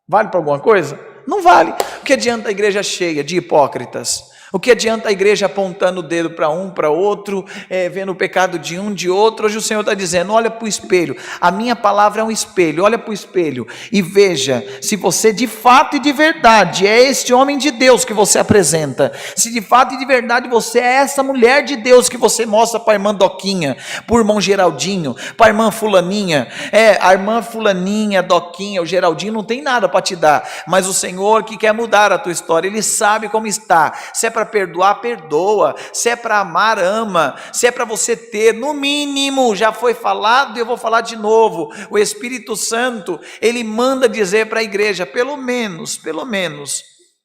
Vale para alguma coisa? Não vale. O que adianta a igreja cheia de hipócritas? O que adianta a igreja apontando o dedo para um, para outro, vendo o pecado de um, de outro? Hoje o Senhor está dizendo, olha para o espelho, a minha palavra é um espelho, olha para o espelho e veja se você de fato e de verdade é este homem de Deus que você apresenta, se de fato e de verdade você é essa mulher de Deus que você mostra para a irmã Doquinha, para o irmão Geraldinho, para a irmã Fulaninha. A irmã Fulaninha, Doquinha, o Geraldinho não tem nada para te dar, mas o Senhor que quer mudar a tua história, Ele sabe como está. Se é para perdoar, perdoa. Se é para amar, ama. Se é para você ter, no mínimo, já foi falado e eu vou falar de novo, o Espírito Santo, ele manda dizer para a igreja, pelo menos,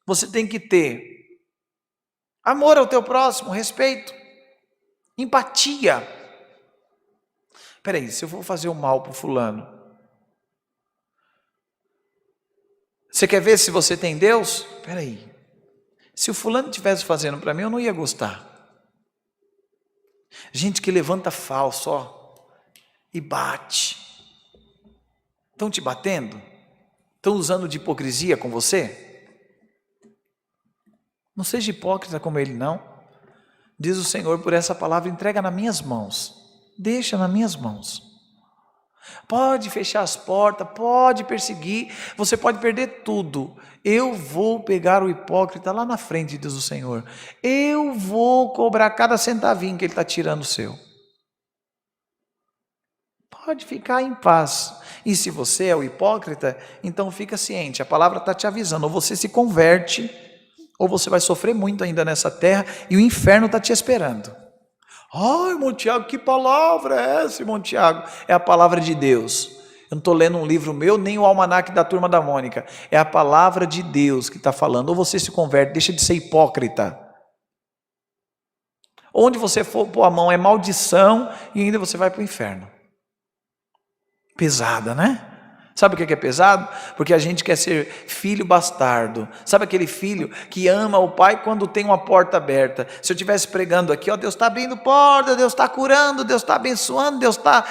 você tem que ter amor ao teu próximo, respeito, empatia. Peraí, se eu vou fazer o mal para o fulano, você quer ver se você tem Deus? Peraí, se o fulano estivesse fazendo para mim, eu não ia gostar. Gente que levanta falso, e bate. Estão te batendo? Estão usando de hipocrisia com você? Não seja hipócrita como ele, não. Diz o Senhor, por essa palavra, entrega nas minhas mãos. Deixa nas minhas mãos. Pode fechar as portas, pode perseguir, você pode perder tudo. Eu vou pegar o hipócrita lá na frente, diz o Senhor. Eu vou cobrar cada centavinho que ele está tirando o seu. Pode ficar em paz. E se você é o hipócrita, então fica ciente, a palavra está te avisando, ou você se converte, ou você vai sofrer muito ainda nessa terra, e o inferno está te esperando. Ai, irmão Tiago, que palavra é essa, irmão Tiago? É a palavra de Deus. Eu não estou lendo um livro meu, nem o almanaque da Turma da Mônica. É a palavra de Deus que está falando. Ou você se converte, deixa de ser hipócrita. Onde você for pôr a mão é maldição e ainda você vai para o inferno. Pesada, né? Sabe o que é pesado? Porque a gente quer ser filho bastardo. Sabe aquele filho que ama o pai quando tem uma porta aberta? Se eu estivesse pregando aqui, Deus está abrindo porta, Deus está curando, Deus está abençoando, Deus está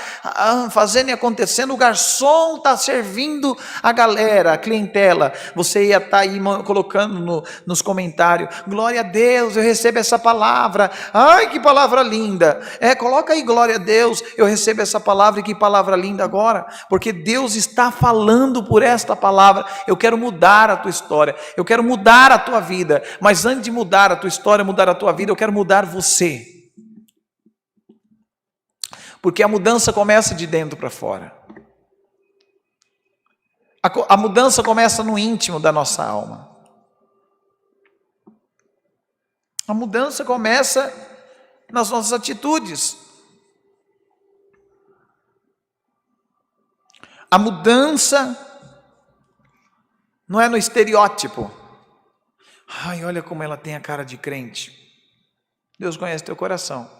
fazendo e acontecendo, o garçom está servindo a galera, a clientela. Você ia estar aí colocando nos comentários, glória a Deus, eu recebo essa palavra. Ai, que palavra linda. Coloca aí, glória a Deus, eu recebo essa palavra, e que palavra linda agora, porque Deus está falando por esta palavra. Eu quero mudar a tua história, eu quero mudar a tua vida, mas antes de mudar a tua história, mudar a tua vida, eu quero mudar você, porque a mudança começa de dentro para fora. A mudança começa no íntimo da nossa alma. A mudança começa nas nossas atitudes. A mudança não é no estereótipo. Ai, olha como ela tem a cara de crente. Deus conhece teu coração.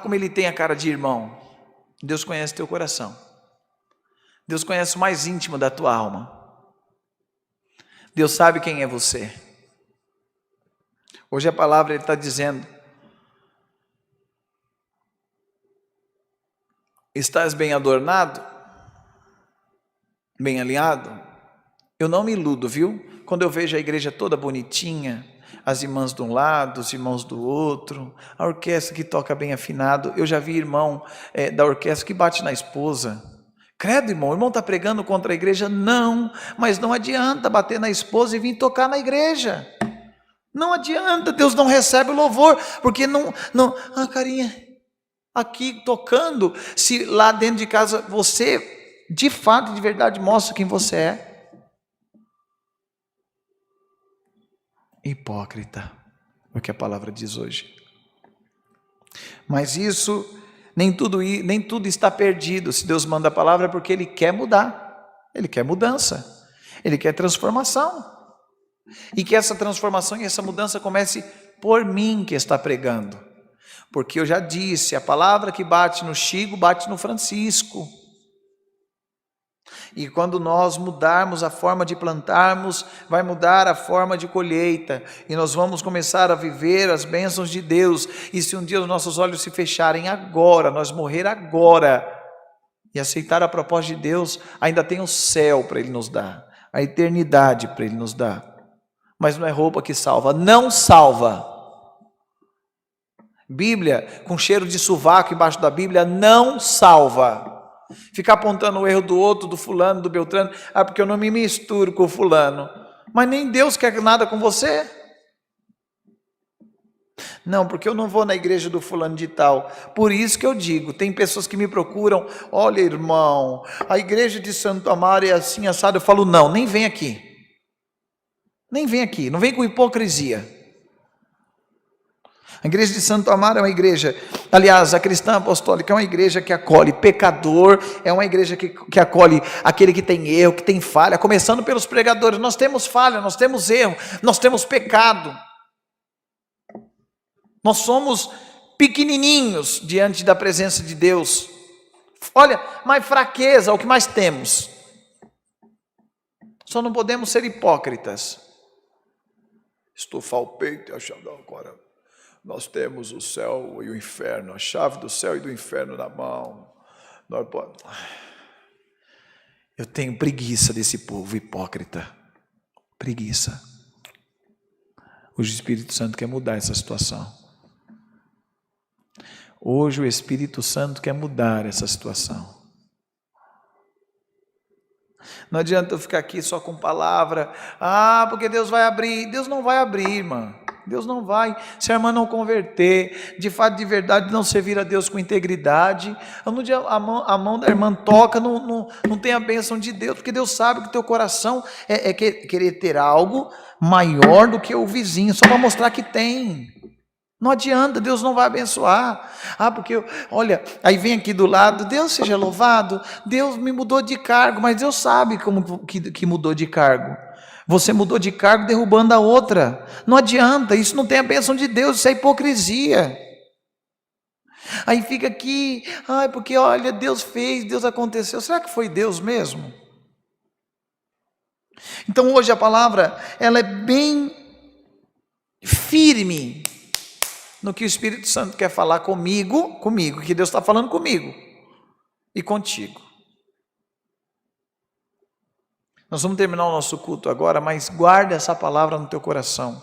Como ele tem a cara de irmão. Deus conhece teu coração. Deus conhece o mais íntimo da tua alma. Deus sabe quem é você. Hoje a palavra ele está dizendo: estás bem adornado? Bem alinhado? Eu não me iludo, viu? Quando eu vejo a igreja toda bonitinha, as irmãs de um lado, os irmãos do outro, a orquestra que toca bem afinado. Eu já vi irmão da orquestra que bate na esposa. Credo, irmão, o irmão está pregando contra a igreja? Não, mas não adianta bater na esposa e vir tocar na igreja. Não adianta, Deus não recebe o louvor, porque não, carinha, aqui tocando, se lá dentro de casa você, de fato, de verdade, mostra quem você é. Hipócrita, é o que a palavra diz hoje. Mas isso, nem tudo está perdido. Se Deus manda a palavra é porque Ele quer mudar, Ele quer mudança, Ele quer transformação. E que essa transformação e essa mudança comece por mim que está pregando. Porque eu já disse, a palavra que bate no Chico, bate no Francisco. E quando nós mudarmos a forma de plantarmos, vai mudar a forma de colheita. E nós vamos começar a viver as bênçãos de Deus. E se um dia os nossos olhos se fecharem agora, nós morrer agora, e aceitar a proposta de Deus, ainda tem o céu para Ele nos dar, a eternidade para Ele nos dar. Mas não é roupa que salva, não salva. Bíblia, com cheiro de sovaco embaixo da Bíblia, não salva. Ficar apontando o erro do outro, do fulano, do beltrano, porque eu não me misturo com o fulano. Mas nem Deus quer nada com você. Não, porque eu não vou na igreja do fulano de tal. Por isso que eu digo, tem pessoas que me procuram, olha irmão, a igreja de Santo Amaro é assim, assado. Eu falo, não, nem vem aqui. Nem vem aqui, não vem com hipocrisia. A igreja de Santo Amaro é uma igreja, aliás, a cristã apostólica é uma igreja que acolhe pecador, é uma igreja que acolhe aquele que tem erro, que tem falha, começando pelos pregadores. Nós temos falha, nós temos erro, nós temos pecado. Nós somos pequenininhos diante da presença de Deus. Olha, mais fraqueza, o que mais temos. Só não podemos ser hipócritas. Estufar o peito e achar, agora nós temos o céu e o inferno, a chave do céu e do inferno na mão. Eu tenho preguiça desse povo hipócrita. Preguiça. Hoje o Espírito Santo quer mudar essa situação. Hoje o Espírito Santo quer mudar essa situação. Não adianta eu ficar aqui só com palavra, porque Deus vai abrir. Deus não vai abrir, irmã. Deus não vai. Se a irmã não converter, de fato, de verdade, não servir a Deus com integridade, no dia a mão da irmã toca, não tem a bênção de Deus, porque Deus sabe que o teu coração é querer ter algo maior do que o vizinho, só para mostrar que tem. Não adianta, Deus não vai abençoar. Porque, olha, aí vem aqui do lado, Deus seja louvado, Deus me mudou de cargo, mas Deus sabe como que mudou de cargo. Você mudou de cargo derrubando a outra. Não adianta, isso não tem a bênção de Deus, isso é hipocrisia. Aí fica aqui, porque olha, Deus fez, Deus aconteceu. Será que foi Deus mesmo? Então hoje a palavra, ela é bem firme no que o Espírito Santo quer falar comigo, que Deus está falando comigo e contigo. Nós vamos terminar o nosso culto agora, mas guarda essa palavra no teu coração.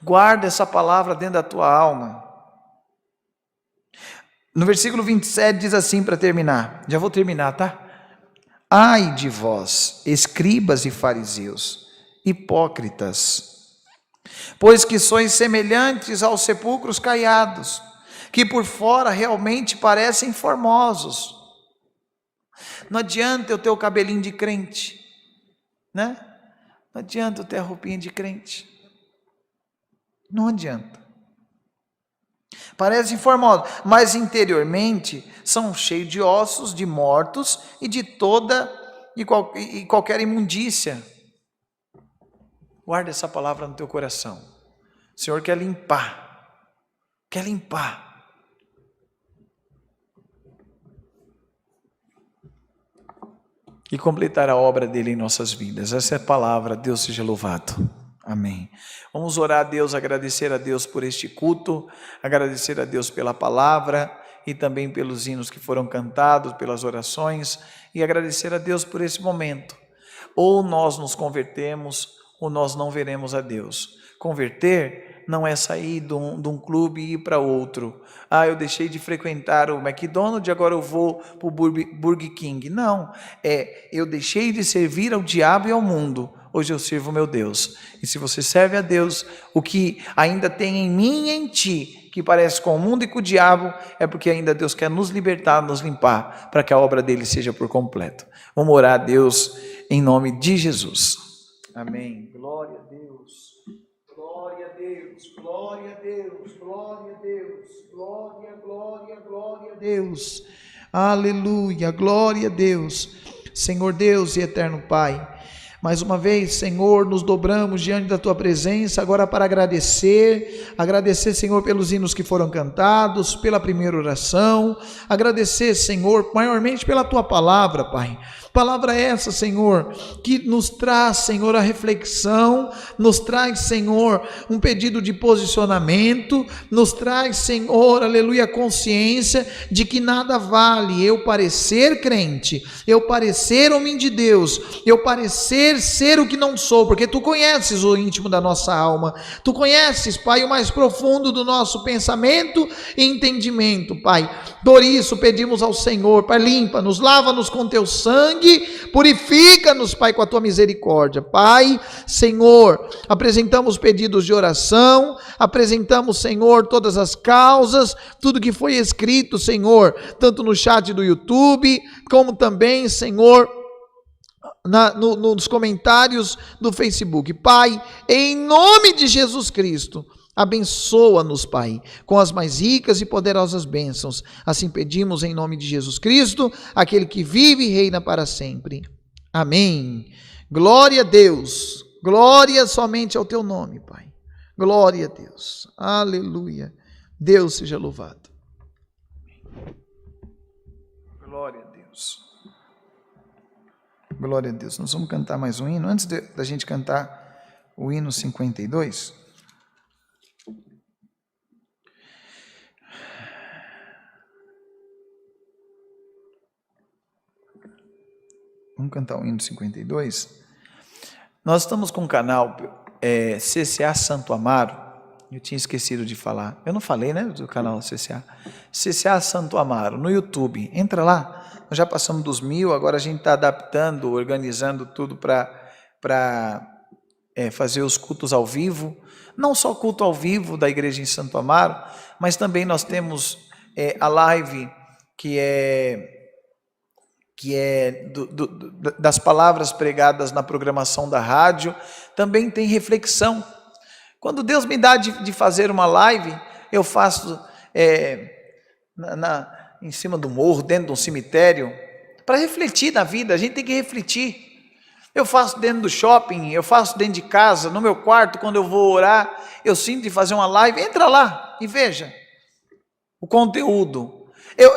Guarda essa palavra dentro da tua alma. No versículo 27 diz assim para terminar, já vou terminar, tá? Ai de vós, escribas e fariseus, hipócritas, pois que sois semelhantes aos sepulcros caiados, que por fora realmente parecem formosos. Não adianta eu ter o cabelinho de crente, né? Não adianta eu ter a roupinha de crente. Não adianta. Parecem formosos, mas interiormente são cheios de ossos, de mortos e de toda e qualquer imundícia. Guarda essa palavra no teu coração. O Senhor quer limpar. Quer limpar. E completar a obra dele em nossas vidas. Essa é a palavra. Deus seja louvado. Amém. Vamos orar a Deus, agradecer a Deus por este culto, agradecer a Deus pela palavra e também pelos hinos que foram cantados, pelas orações, e agradecer a Deus por esse momento. Ou nós nos convertemos, ou nós não veremos a Deus. Converter não é sair de um clube e ir para outro. Eu deixei de frequentar o McDonald's, agora eu vou para o Burger King. Não, eu deixei de servir ao diabo e ao mundo. Hoje eu sirvo meu Deus. E se você serve a Deus, o que ainda tem em mim e em ti, que parece com o mundo e com o diabo, é porque ainda Deus quer nos libertar, nos limpar, para que a obra dele seja por completo. Vamos orar a Deus em nome de Jesus. Amém. Glória a Deus. Glória a Deus. Glória a Deus. Glória a Deus. Glória, glória, glória a Deus. Aleluia. Glória a Deus. Senhor Deus e eterno Pai, mais uma vez, Senhor, nos dobramos diante da Tua presença, agora para agradecer, Senhor, pelos hinos que foram cantados, pela primeira oração, agradecer, Senhor, maiormente pela Tua palavra, Pai. Palavra essa, Senhor, que nos traz, Senhor, a reflexão, nos traz, Senhor, um pedido de posicionamento, nos traz, Senhor, aleluia, consciência de que nada vale eu parecer crente, eu parecer homem de Deus, eu parecer ser o que não sou, porque Tu conheces o íntimo da nossa alma, Tu conheces, Pai, o mais profundo do nosso pensamento e entendimento, Pai. Por isso pedimos ao Senhor, Pai, limpa-nos, lava-nos com Teu sangue, purifica-nos, Pai, com a Tua misericórdia. Pai, Senhor, apresentamos pedidos de oração, apresentamos, Senhor, todas as causas, tudo que foi escrito, Senhor, tanto no chat do YouTube, como também, Senhor, nos comentários do Facebook. Pai, em nome de Jesus Cristo, abençoa-nos, Pai, com as mais ricas e poderosas bênçãos. Assim pedimos em nome de Jesus Cristo, aquele que vive e reina para sempre. Amém. Glória a Deus. Glória somente ao Teu nome, Pai. Glória a Deus. Aleluia. Deus seja louvado. Glória a Deus. Glória a Deus. Nós vamos cantar mais um hino. Antes da gente cantar o hino 52... Vamos cantar o hino 52. Nós estamos com o canal CCA Santo Amaro. Eu tinha esquecido de falar. Eu não falei, né, do canal CCA. CCA Santo Amaro, no YouTube. Entra lá. Nós já passamos dos 1000, agora a gente está adaptando, organizando tudo para fazer os cultos ao vivo. Não só culto ao vivo da igreja em Santo Amaro, mas também nós temos a live que é das palavras pregadas na programação da rádio. Também tem reflexão. Quando Deus me dá de fazer uma live, eu faço em cima do morro, dentro de um cemitério, para refletir na vida. A gente tem que refletir. Eu faço dentro do shopping, eu faço dentro de casa, no meu quarto, quando eu vou orar, eu sinto de fazer uma live. Entra lá e veja o conteúdo. Eu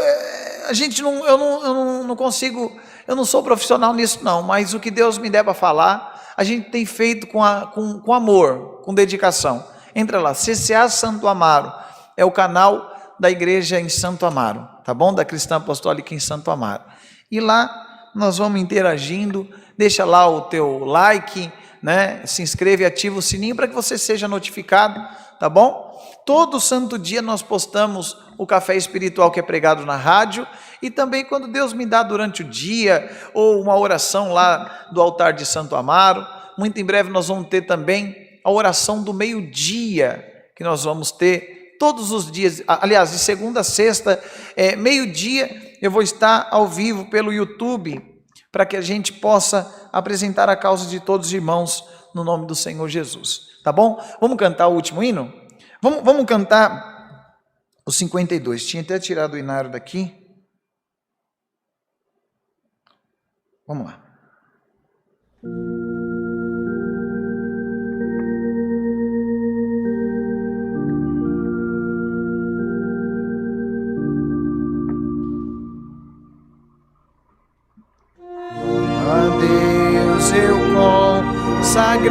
não consigo, eu não sou profissional nisso não, mas o que Deus me der para falar, a gente tem feito com amor, com dedicação. Entra lá, CCA Santo Amaro, é o canal da igreja em Santo Amaro, tá bom? Da Cristã Apostólica em Santo Amaro. E lá nós vamos interagindo, deixa lá o teu like, né? Se inscreve e ativa o sininho para que você seja notificado, tá bom? Todo santo dia nós postamos o café espiritual que é pregado na rádio, e também quando Deus me dá durante o dia, ou uma oração lá do altar de Santo Amaro. Muito em breve nós vamos ter também a oração do meio-dia, que nós vamos ter todos os dias, aliás, de segunda a sexta, meio-dia, eu vou estar ao vivo pelo YouTube, para que a gente possa apresentar a causa de todos os irmãos, no nome do Senhor Jesus, tá bom? Vamos cantar o último hino? Vamos cantar o 52, tinha até tirado o inário daqui. Vamos lá. A Deus eu consagrei-me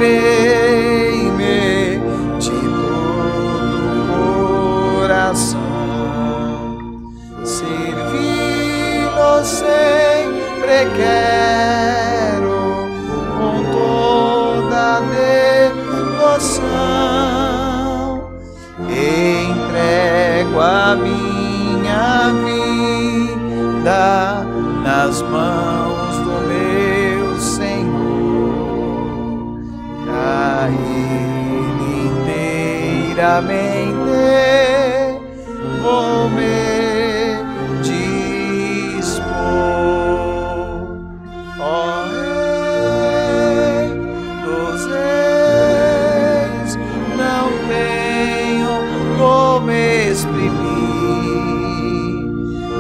de todo o coração, servi-lo sempre quero com toda a nas mãos do meu Senhor, a Ele inteiramente vou me dispor. Ó Rei dos Reis, não tenho como exprimir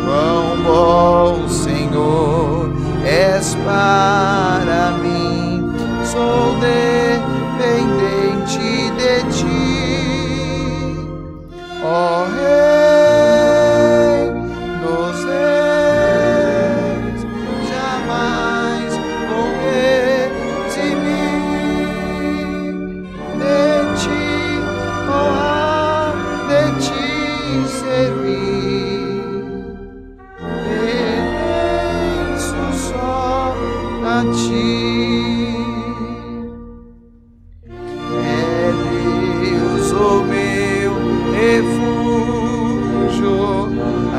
quão bom, Senhor, és para mim. Sou dependente de ti, ó Rei dos Reis, jamais vou eximir de ti, honrar, de ti servir. Pertenço só a ti.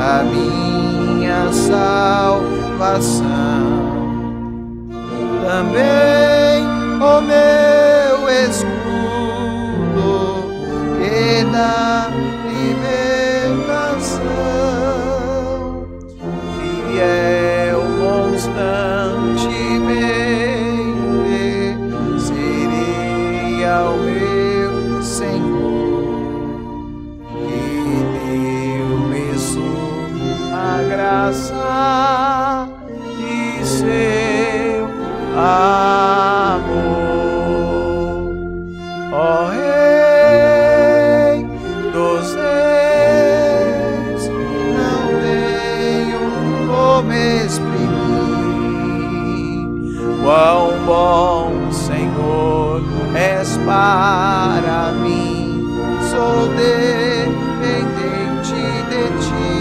A minha salvação, também o meu escudo que dá libertação, fiel constantemente serei ao meu Senhor. Graça e seu amor, ó Rei dos Reis, não tenho como exprimir quão bom, Senhor, és para mim. Sou dependente de ti,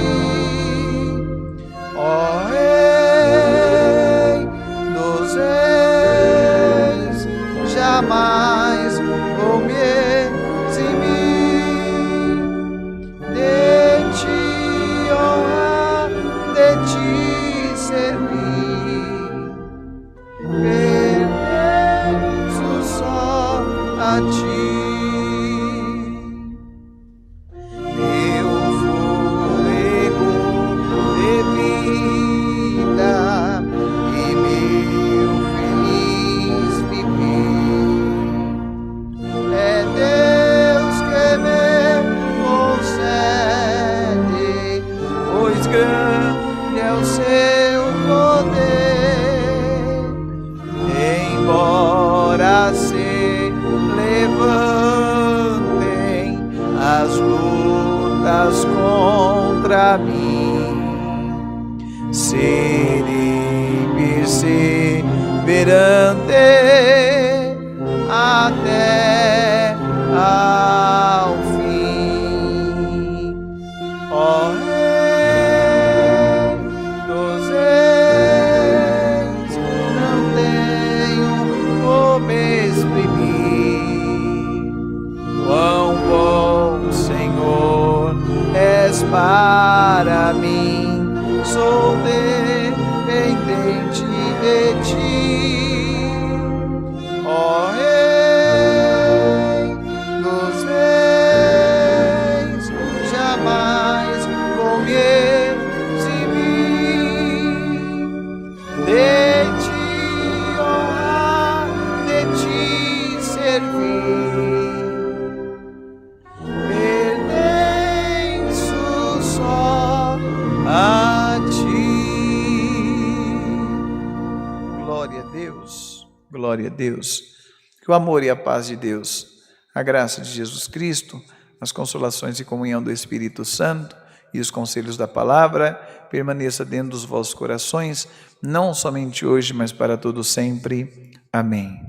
ó Rei dos Reis, jamais vou me eximir de ti, honrar, de ti servir. Pertenço só a ti. Grande é o seu poder, embora se levantem as lutas contra mim, serei perseverante até ao fim, ó para mim. Sou dependente de ti, ó Rei dos Reis, jamais vou me eximir de ti, honrar, de ti servir. A ti. Glória a Deus, glória a Deus. Que o amor e a paz de Deus, a graça de Jesus Cristo, as consolações e comunhão do Espírito Santo e os conselhos da palavra permaneça dentro dos vossos corações, não somente hoje, mas para todo sempre. Amém.